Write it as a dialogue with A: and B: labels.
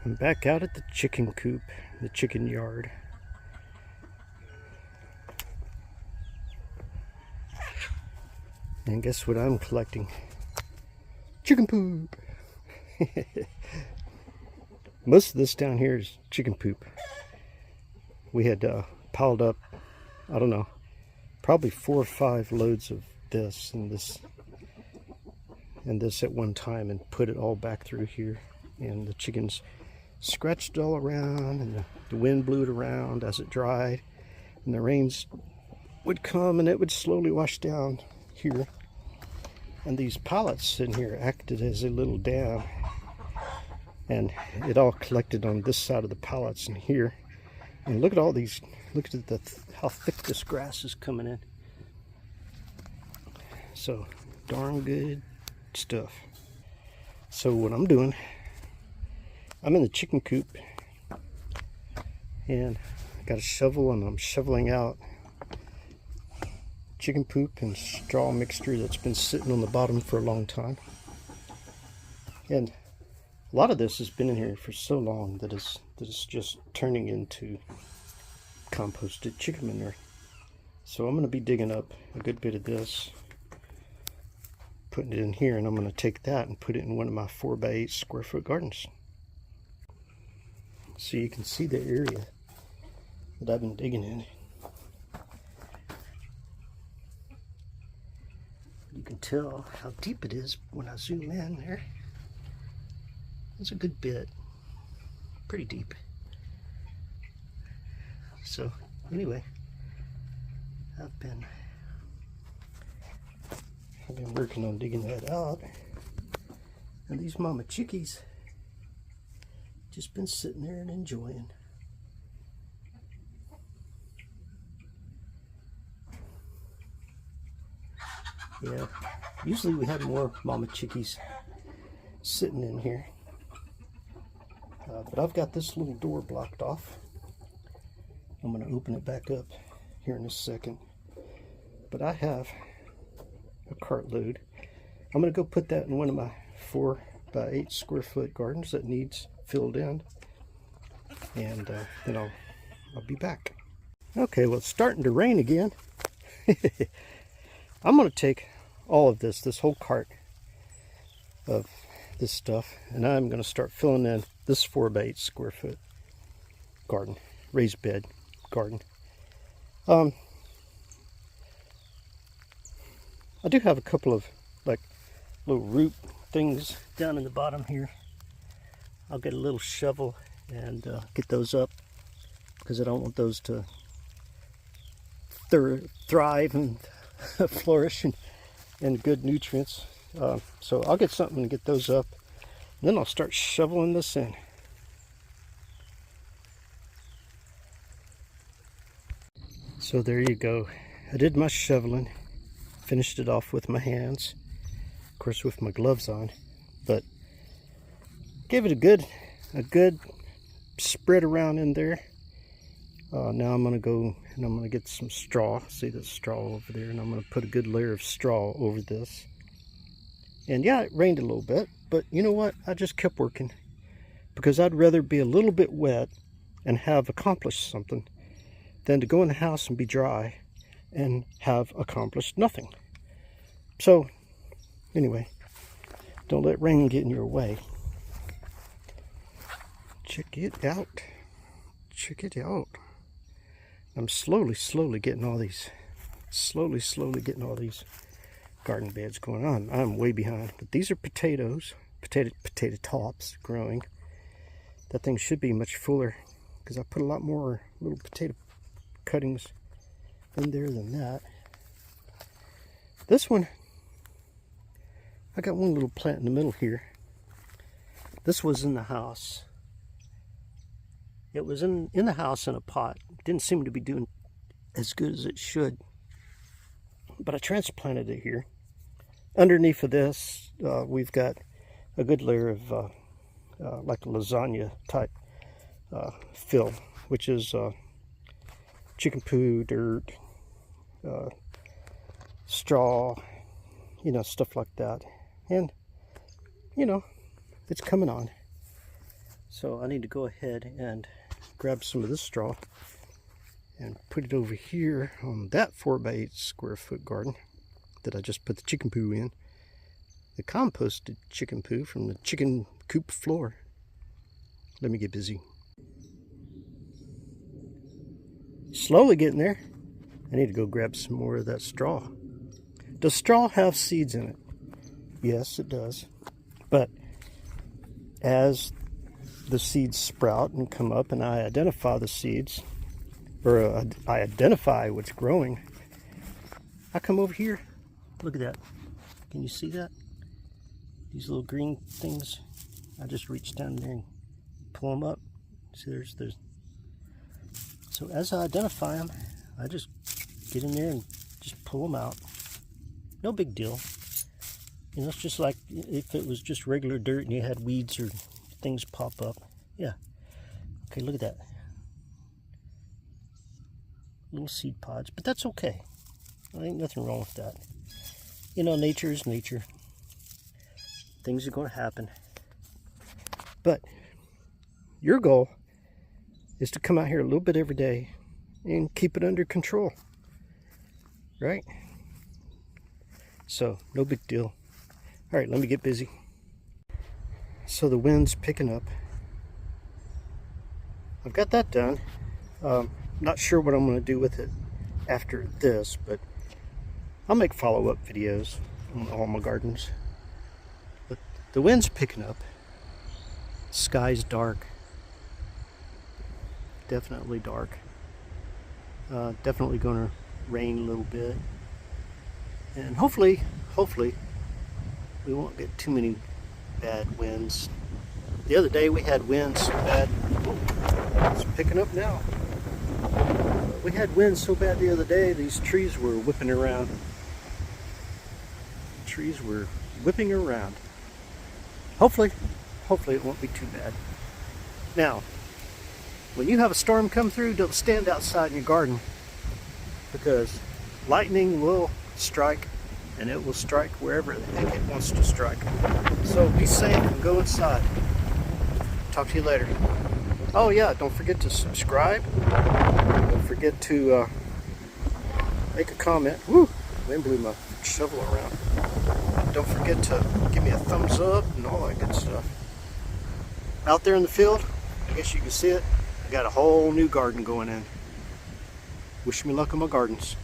A: I'm back out at the chicken coop, the chicken yard. And guess what I'm collecting? Chicken poop! Most of this down here is chicken poop. We had piled up, I don't know, probably 4 or 5 loads of this and this at one time, and put it all back through here. And the chickens scratched it all around, and the wind blew it around as it dried, and the rains would come and it would slowly wash down here. And these pallets in here acted as a little dam, and it all collected on this side of the pallets in here. And look at all these, look at how thick this grass is coming in. So darn good stuff. So what I'm doing, I'm in the chicken coop, and I got a shovel, and I'm shoveling out chicken poop and straw mixture that's been sitting on the bottom for a long time. And a lot of this has been in here for so long that it's just turning into composted chicken manure. So I'm going to be digging up a good bit of this, putting it in here, and I'm going to take that and put it in one of my 4x8 square foot gardens. So you can see the area that I've been digging in. You can tell how deep it is when I zoom in there. It's a good bit, pretty deep. So anyway, I've been working on digging that out, and these mama chickies just been sitting there and enjoying. Yeah, usually we have more mama chickies sitting in here, but I've got this little door blocked off. I'm going to open it back up here in a second, but I have a cartload. I'm going to go put that in one of my 4x8 square foot gardens that needs filled in, and then I'll be back. Okay, well, it's starting to rain again. I'm going to take all of this whole cart of this stuff, and I'm going to start filling in this 4x8 square foot garden, raised bed garden. I do have a couple of like little root things down in the bottom here. I'll get a little shovel and get those up, because I don't want those to thrive and flourish and good nutrients. So I'll get something to get those up, and then I'll start shoveling this in. So there you go. I did my shoveling, finished it off with my hands, of course with my gloves on, but gave it a good spread around in there. Now I'm going to go and I'm going to get some straw. See the straw over there, and I'm going to put a good layer of straw over this. And yeah, it rained a little bit, but you know what? I just kept working, because I'd rather be a little bit wet and have accomplished something than to go in the house and be dry and have accomplished nothing. So anyway, don't let rain get in your way. Check it out. Check it out. I'm slowly getting all these, garden beds going on. I'm way behind, but these are potatoes, potato tops growing. That thing should be much fuller, because I put a lot more little potato cuttings in there than that. This one, I got one little plant in the middle here. This was in the house. It was in the house in a pot. Didn't seem to be doing as good as it should, but I transplanted it here. Underneath of this, we've got a good layer of like a lasagna type fill, which is chicken poo, dirt, straw, you know, stuff like that. And you know, it's coming on. So I need to go ahead and grab some of this straw and put it over here on that 4x8 square foot garden that I just put the chicken poo in. The composted chicken poo from the chicken coop floor. Let me get busy. Slowly getting there. I need to go grab some more of that straw. Does straw have seeds in it? Yes, it does. But as the seeds sprout and come up and I identify the seeds, or I identify what's growing, I come over here. Look at that. Can you see that? These little green things. I just reach down there and pull them up. See, there's. So as I identify them, I just get in there and just pull them out. No big deal. You know, it's just like if it was just regular dirt and you had weeds or things pop up. Yeah. Okay, look at that. Little seed pods, but that's okay. There ain't nothing wrong with that. You know, nature is nature. Things are going to happen. But your goal is to come out here a little bit every day and keep it under control. Right? So, no big deal. All right, let me get busy. So the wind's picking up. I've got that done. Not sure what I'm going to do with it after this, but I'll make follow-up videos on all my gardens. But the wind's picking up. Sky's dark. Definitely dark. Definitely going to rain a little bit. And hopefully, we won't get too many bad winds. The other day we had winds so bad. It's picking up now. We had winds so bad the other day, these trees were whipping around. Trees were whipping around. Hopefully it won't be too bad. Now, when you have a storm come through, don't stand outside in your garden, because lightning will strike, and it will strike wherever the heck it wants to strike. So be safe and go inside. Talk to you later. Oh yeah, don't forget to subscribe. Don't forget to make a comment. Woo! Wind blew my shovel around. Don't forget to give me a thumbs up and all that good stuff. Out there in the field, I guess you can see it, I got a whole new garden going in. Wish me luck on my gardens.